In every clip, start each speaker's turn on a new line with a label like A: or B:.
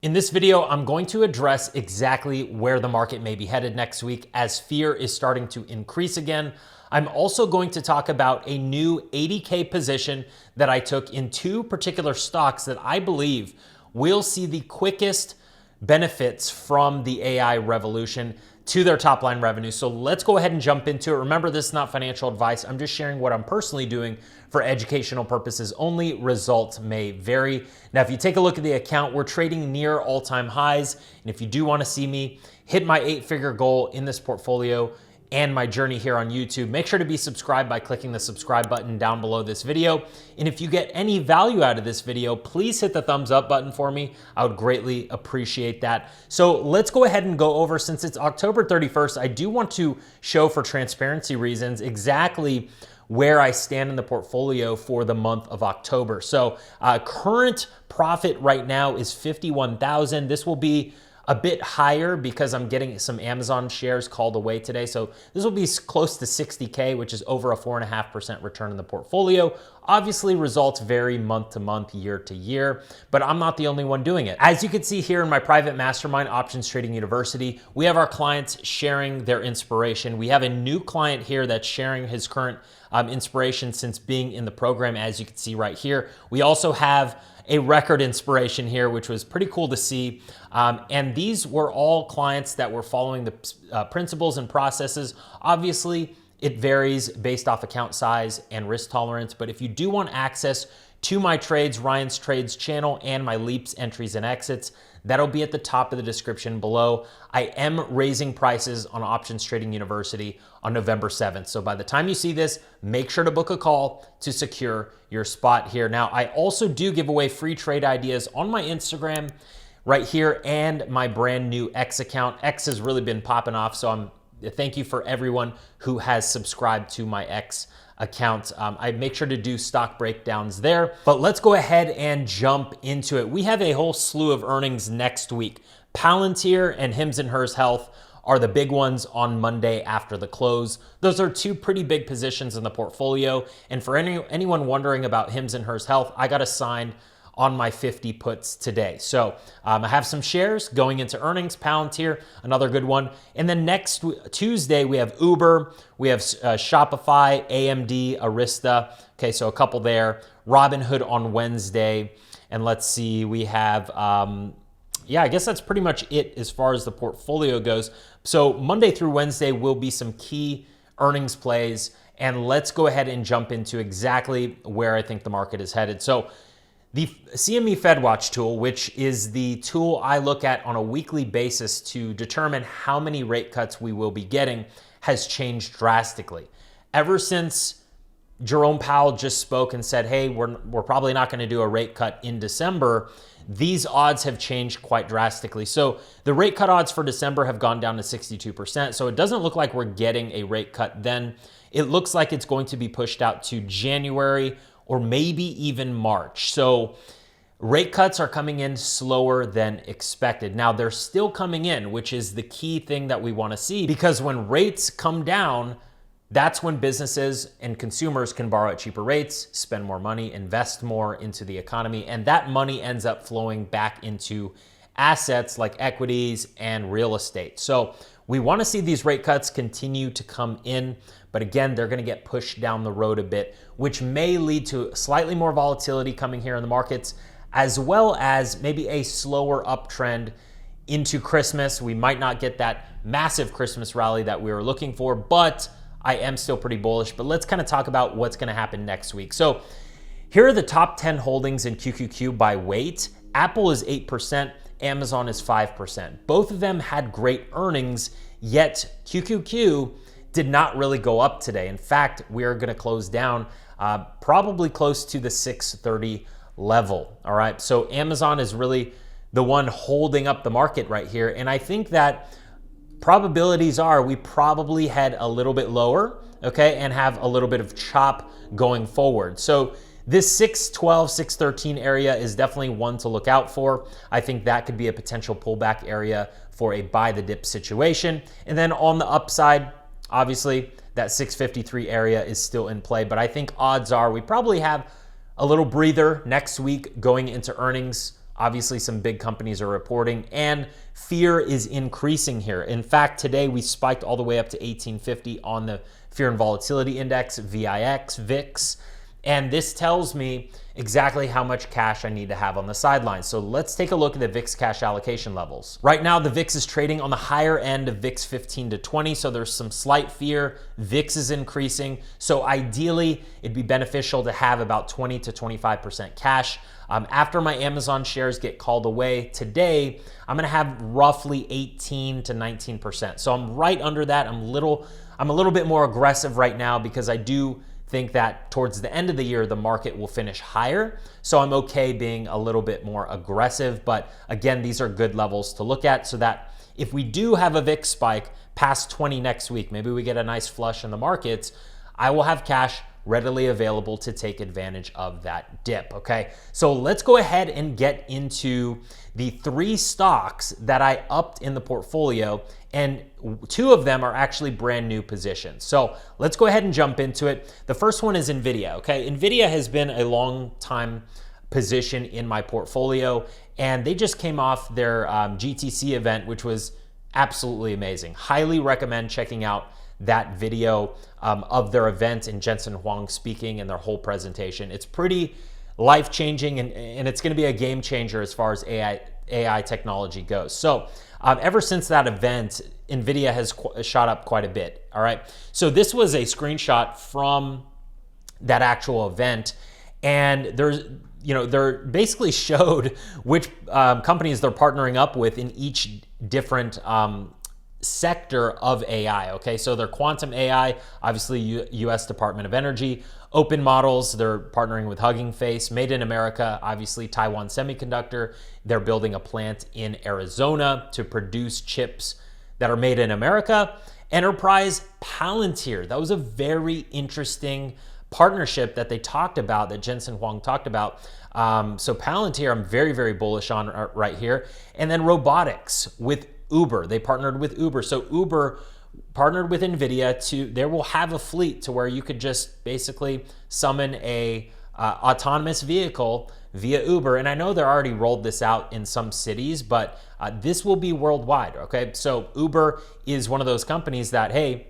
A: In this video, I'm going to address exactly where the market may be headed next week as fear is starting to increase again. I'm also going to talk about a new 80K position that I took in two particular stocks that I believe will see the quickest benefits from the AI revolution to their top line revenue. So let's go ahead and jump into it. Remember, this is not financial advice. I'm just sharing what I'm personally doing for educational purposes only. Results may vary. Now, if you take a look at the account, we're trading near all-time highs. And if you do want to see me hit my 8-figure goal in this portfolio and my journey here on YouTube, make sure to be subscribed by clicking the subscribe button down below this video. And if you get any value out of this video, please hit the thumbs up button for me. I would greatly appreciate that. So let's go ahead and go over, since it's October 31st, I do want to show for transparency reasons exactly where I stand in the portfolio for the month of October. So current profit right now is 51,000. This will be a bit higher because I'm getting some Amazon shares called away today. So this will be close to 60K, which is over a 4.5% return in the portfolio. Obviously, results vary month to month, year to year, but I'm not the only one doing it. As you can see here in my private mastermind, Options Trading University, we have our clients sharing their inspiration. We have a new client here that's sharing his current inspiration since being in the program, as you can see right here. We also have a record inspiration here, which was pretty cool to see. And these were all clients that were following the principles and processes. Obviously, it varies based off account size and risk tolerance. But if you do want access to my trades, Ryan's Trades channel, and my leaps, entries, and exits, that'll be at the top of the description below. I am raising prices on Options Trading University on November 7th. So by the time you see this, make sure to book a call to secure your spot here. Now, I also do give away free trade ideas on my Instagram right here and my brand new X account. X has really been popping off, so thank you for everyone who has subscribed to my X account. I make sure to do stock breakdowns there, but let's go ahead and jump into it. We have a whole slew of earnings next week. Palantir and Hims & Hers Health are the big ones on Monday after the close. Those are two pretty big positions in the portfolio. And for anyone wondering about Hims & Hers Health, I got assigned on my 50 puts today. So I have some shares going into earnings. Palantir, another good one. And then next Tuesday, we have Uber, we have Shopify, AMD, Arista. Okay, so a couple there. Robinhood on Wednesday. And let's see, we have, I guess that's pretty much it as far as the portfolio goes. So Monday through Wednesday will be some key earnings plays. And let's go ahead and jump into exactly where I think the market is headed. So the CME FedWatch tool, which is the tool I look at on a weekly basis to determine how many rate cuts we will be getting, has changed drastically. Ever since Jerome Powell just spoke and said, hey, we're probably not going to do a rate cut in December, these odds have changed quite drastically. So the rate cut odds for December have gone down to 62%. So it doesn't look like we're getting a rate cut then. It looks like it's going to be pushed out to January or maybe even March. So rate cuts are coming in slower than expected. Now, they're still coming in, which is the key thing that we want to see, because when rates come down, that's when businesses and consumers can borrow at cheaper rates, spend more money, invest more into the economy, and that money ends up flowing back into assets like equities and real estate. So we want to see these rate cuts continue to come in, but again, they're going to get pushed down the road a bit, which may lead to slightly more volatility coming here in the markets, as well as maybe a slower uptrend into Christmas. We might not get that massive Christmas rally that we were looking for, but I am still pretty bullish. But let's kind of talk about what's going to happen next week. So here are the top 10 holdings in QQQ by weight. Apple is 8%. Amazon is 5%. Both of them had great earnings, yet QQQ did not really go up today. In fact, we are going to close down probably close to the 630 level. All right, so Amazon is really the one holding up the market right here. And I think that probabilities are we probably head a little bit lower, okay, and have a little bit of chop going forward. So this 612, 613 area is definitely one to look out for. I think that could be a potential pullback area for a buy the dip situation. And then on the upside, obviously that 653 area is still in play, but I think odds are we probably have a little breather next week going into earnings. Obviously, some big companies are reporting, and fear is increasing here. In fact, today we spiked all the way up to 1850 on the Fear and Volatility Index, VIX. And this tells me exactly how much cash I need to have on the sidelines. So let's take a look at the VIX cash allocation levels. Right now, the VIX is trading on the higher end of VIX 15 to 20. So there's some slight fear. VIX is increasing. So ideally, it'd be beneficial to have about 20 to 25% cash. After my Amazon shares get called away today, I'm going to have roughly 18 to 19%. So I'm right under that. I'm a little bit more aggressive right now because I do think that towards the end of the year, the market will finish higher. So I'm okay being a little bit more aggressive. But again, these are good levels to look at so that if we do have a VIX spike past 20 next week, maybe we get a nice flush in the markets, I will have cash readily available to take advantage of that dip, okay? So let's go ahead and get into the 3 stocks that I upped in the portfolio, and 2 of them are actually brand new positions. So let's go ahead and jump into it. The first one is Nvidia, okay? Nvidia has been a long time position in my portfolio, and they just came off their GTC event, which was absolutely amazing. Highly recommend checking out that video of their event and Jensen Huang speaking and their whole presentation. It's pretty life-changing, and it's going to be a game changer as far as AI technology goes. So ever since that event, Nvidia has shot up quite a bit. All right. So this was a screenshot from that actual event, and they're basically showed which companies they're partnering up with in each different sector of AI, okay? So they're quantum AI, obviously US Department of Energy, open models, they're partnering with Hugging Face, Made in America, obviously Taiwan Semiconductor, they're building a plant in Arizona to produce chips that are made in America. Enterprise, Palantir, that was a very interesting partnership that they talked about, that Jensen Huang talked about. So Palantir, I'm very, very bullish on right here. And then robotics with Uber. They partnered with Uber. So Uber partnered with Nvidia they will have a fleet to where you could just basically summon a autonomous vehicle via Uber. And I know they already rolled this out in some cities, but this will be worldwide, okay? So Uber is one of those companies that, hey,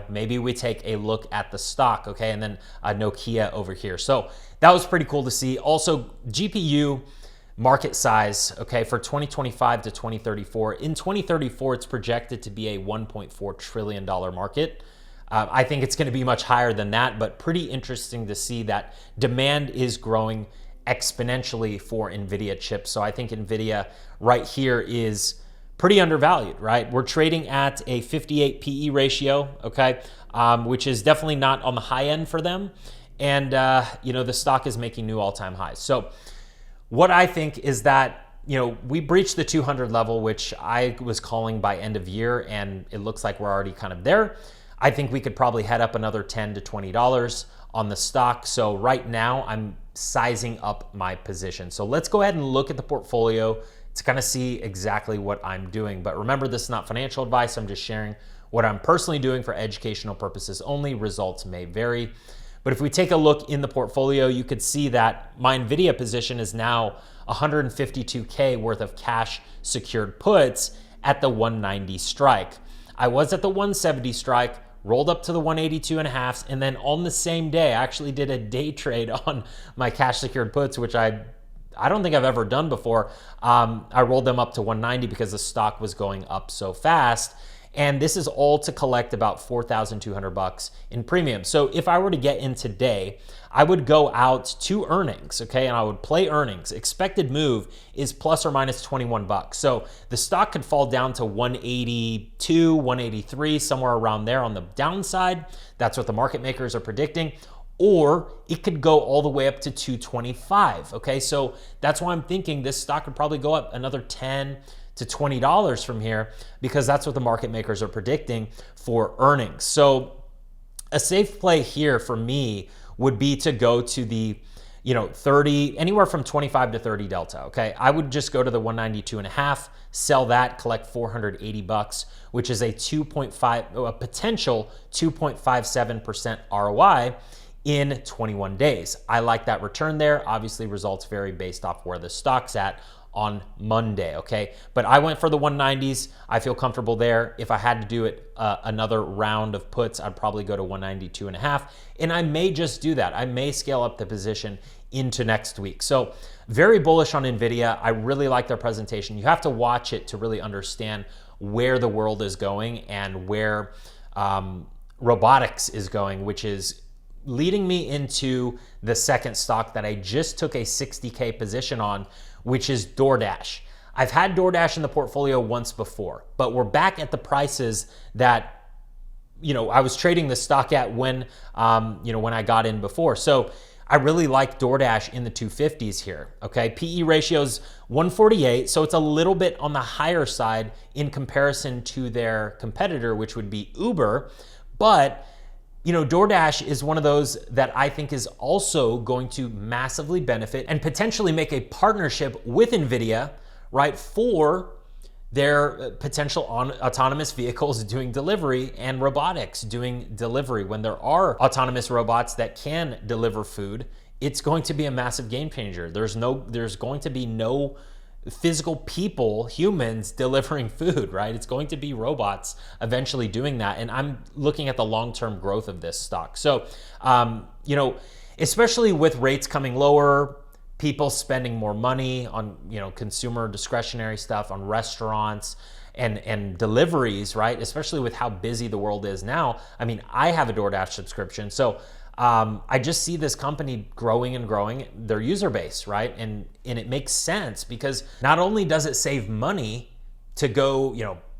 A: maybe we take a look at the stock, okay? And then Nokia over here. So that was pretty cool to see. Also, GPU market size, okay, for 2025 to 2034. In 2034, it's projected to be a $1.4 trillion market. I think it's going to be much higher than that, but pretty interesting to see that demand is growing exponentially for NVIDIA chips. So I think NVIDIA right here is pretty undervalued, right? We're trading at a 58 PE ratio, okay, which is definitely not on the high end for them. And, the stock is making new all-time highs. So what I think is that, we breached the 200 level, which I was calling by end of year, and it looks like we're already kind of there. I think we could probably head up another $10 to $20 on the stock. So right now I'm sizing up my position. So let's go ahead and look at the portfolio to kind of see exactly what I'm doing. But remember, this is not financial advice. I'm just sharing what I'm personally doing for educational purposes only. Results may vary. But if we take a look in the portfolio, you could see that my NVIDIA position is now 152K worth of cash secured puts at the 190 strike. I was at the 170 strike, rolled up to the 182.5, and then on the same day, I actually did a day trade on my cash secured puts, which I don't think I've ever done before. I rolled them up to 190 because the stock was going up so fast. And this is all to collect about $4,200 in premium. So if I were to get in today, I would go out to earnings, okay? And I would play earnings. Expected move is plus or minus 21 bucks. So the stock could fall down to 182, 183, somewhere around there on the downside. That's what the market makers are predicting. Or it could go all the way up to 225, okay? So that's why I'm thinking this stock could probably go up another 10 to $20 from here, because that's what the market makers are predicting for earnings. So a safe play here for me would be to go to the 30, anywhere from 25 to 30 delta, okay? I would just go to the 192.5, sell that, collect 480 bucks, which is a potential 2.57% ROI in 21 days. I like that return there. Obviously, results vary based off where the stock's at on Monday, okay? But I went for the 190s. I feel comfortable there. If I had to do it another round of puts, I'd probably go to 192.5, and I may just do that. I may scale up the position into next week. So very bullish on Nvidia. I really like their presentation. You have to watch it to really understand where the world is going and where robotics is going, which is leading me into the second stock that I just took a 60K position on, which is DoorDash. I've had DoorDash in the portfolio once before, but we're back at the prices that, I was trading the stock at when I got in before. So I really like DoorDash in the 250s here, okay? PE ratio's 148, so it's a little bit on the higher side in comparison to their competitor, which would be Uber, but DoorDash is one of those that I think is also going to massively benefit and potentially make a partnership with Nvidia, right, for their potential autonomous vehicles doing delivery and robotics doing delivery. When there are autonomous robots that can deliver food, it's going to be a massive game changer. There's going to be no physical people, humans delivering food, right? It's going to be robots eventually doing that. And I'm looking at the long-term growth of this stock. So, especially with rates coming lower, people spending more money on, consumer discretionary stuff, on restaurants and deliveries, right? Especially with how busy the world is now. I mean, I have a DoorDash subscription. So I just see this company growing and growing their user base, right? And it makes sense because not only does it save money to go,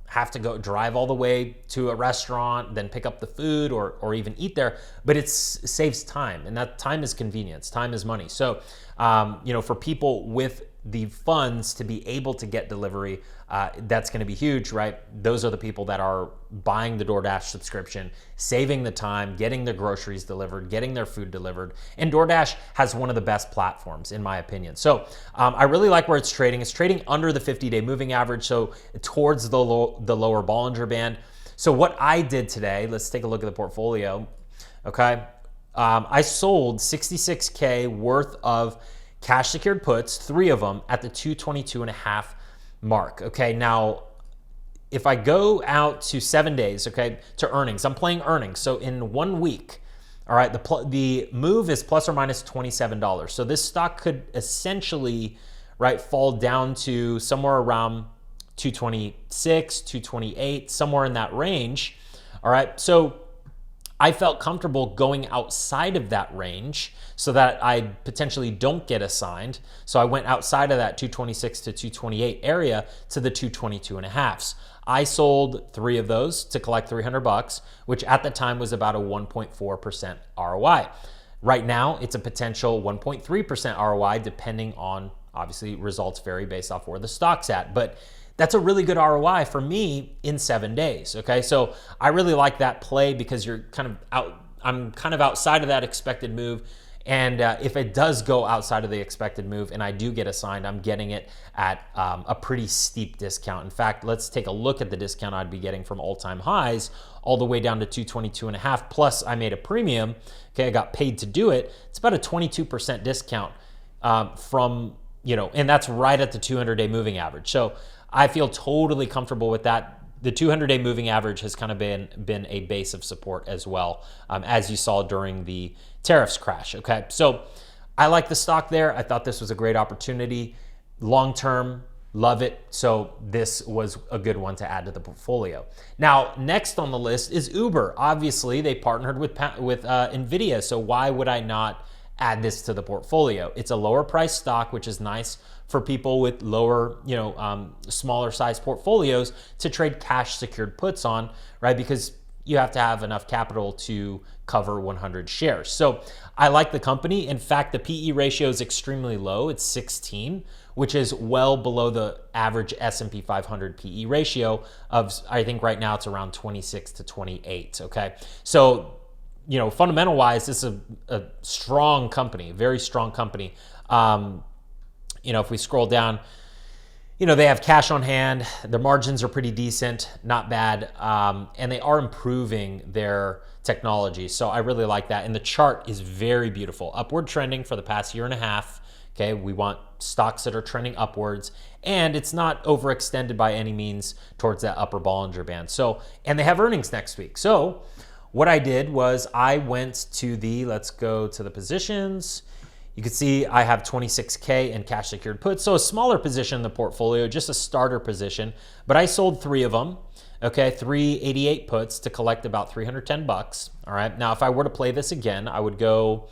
A: have to go drive all the way to a restaurant, then pick up the food or even eat there, but it saves time, and that time is convenience, time is money. So, for people with the funds to be able to get delivery, that's going to be huge, right? Those are the people that are buying the DoorDash subscription, saving the time, getting their groceries delivered, getting their food delivered. And DoorDash has one of the best platforms, in my opinion. So I really like where it's trading. It's trading under the 50-day moving average, so towards the lower Bollinger Band. So what I did today, let's take a look at the portfolio, okay? I sold 66K worth of cash secured puts, 3 of them at the 222.5 mark. Okay, now if I go out to 7 days, okay, to earnings, I'm playing earnings. So in 1 week, all right, the move is plus or minus $27. So this stock could essentially, right, fall down to somewhere around 226, 228, somewhere in that range. All right, so I felt comfortable going outside of that range so that I potentially don't get assigned. So I went outside of that 226 to 228 area to the 222.5s. I sold 3 of those to collect $300, which at the time was about a 1.4% ROI. Right now, it's a potential 1.3% ROI, depending on, obviously, results vary based off where the stock's at. But that's a really good ROI for me in 7 days, okay? So I really like that play because you're kind of out, I'm kind of outside of that expected move. And if it does go outside of the expected move and I do get assigned, I'm getting it at a pretty steep discount. In fact, let's take a look at the discount I'd be getting from all-time highs all the way down to 222.5. Plus I made a premium, okay? I got paid to do it. It's about a 22% discount from, and that's right at the 200-day moving average. So I feel totally comfortable with that. The 200-day moving average has kind of been a base of support as well, as you saw during the tariffs crash, okay? So I like the stock there. I thought this was a great opportunity. Long-term, love it. So this was a good one to add to the portfolio. Now, next on the list is Uber. Obviously, they partnered with Nvidia, so why would I not add this to the portfolio? It's a lower price stock, which is nice for people with lower, smaller size portfolios to trade cash secured puts on, right? Because you have to have enough capital to cover 100 shares. So I like the company. In fact, the PE ratio is extremely low. It's 16, which is well below the average S&P 500 PE ratio of, I think right now it's around 26 to 28, okay? So, fundamental wise, this is a strong company, very strong company. If we scroll down, they have cash on hand. Their margins are pretty decent, not bad. And they are improving their technology. So I really like that. And the chart is very beautiful. Upward trending for the past year and a half. Okay, we want stocks that are trending upwards, and it's not overextended by any means towards that upper Bollinger Band. So, and they have earnings next week. So what I did was I went to let's go to the positions. You can see I have 26K in cash secured puts. So a smaller position in the portfolio, just a starter position, but I sold 3 of them. Okay, 388 puts to collect about 310 bucks. All right. Now, if I were to play this again, I would go,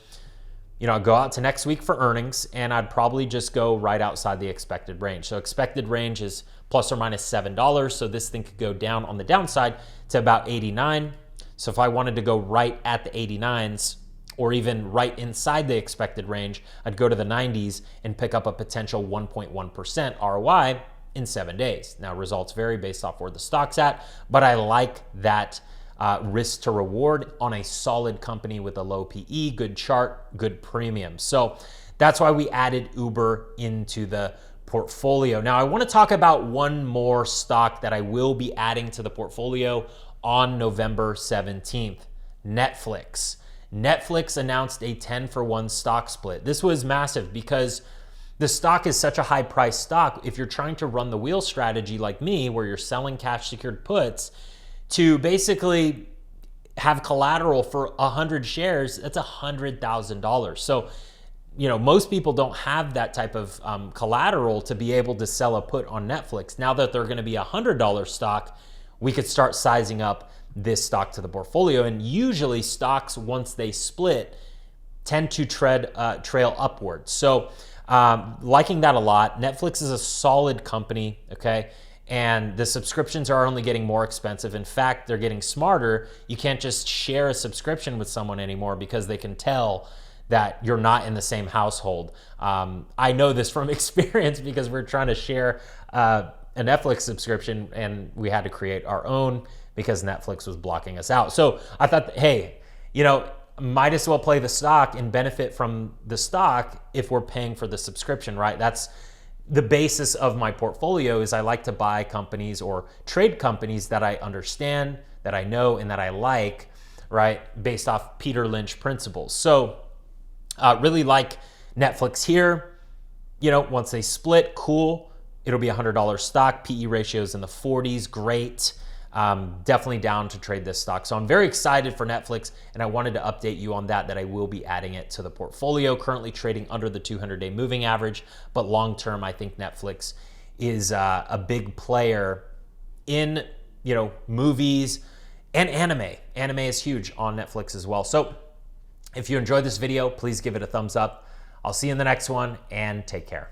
A: I'd go out to next week for earnings, and I'd probably just go right outside the expected range. So expected range is plus or minus $7. So this thing could go down on the downside to about 89. So if I wanted to go right at the 89s, or even right inside the expected range, I'd go to the 90s and pick up a potential 1.1% ROI in 7 days. Now, results vary based off where the stock's at, but I like that risk to reward on a solid company with a low PE, good chart, good premium. So that's why we added Uber into the portfolio. Now, I want to talk about one more stock that I will be adding to the portfolio on November 17th, Netflix. Netflix announced a 10-for-1 stock split. This was massive because the stock is such a high price stock. If you're trying to run the wheel strategy like me, where you're selling cash secured puts to basically have collateral for 100 shares, that's $100,000. So, most people don't have that type of collateral to be able to sell a put on Netflix. Now that they're going to be a $100 stock, we could start sizing up this stock to the portfolio. And usually stocks, once they split, tend to trail upwards. So liking that a lot. Netflix is a solid company, okay? And the subscriptions are only getting more expensive. In fact, they're getting smarter. You can't just share a subscription with someone anymore because they can tell that you're not in the same household. I know this from experience because we're trying to share a Netflix subscription and we had to create our own because Netflix was blocking us out. So I thought, hey, might as well play the stock and benefit from the stock if we're paying for the subscription, right? That's the basis of my portfolio. Is I like to buy companies or trade companies that I understand, that I know, and that I like, right? Based off Peter Lynch principles. So really like Netflix here. Once they split, cool. It'll be a $100 stock. PE ratios in the 40s, great. Definitely down to trade this stock. So I'm very excited for Netflix, and I wanted to update you on that I will be adding it to the portfolio. Currently trading under the 200-day moving average, but long-term, I think Netflix is a big player in, movies and anime. Anime is huge on Netflix as well. So if you enjoyed this video, please give it a thumbs up. I'll see you in the next one, and take care.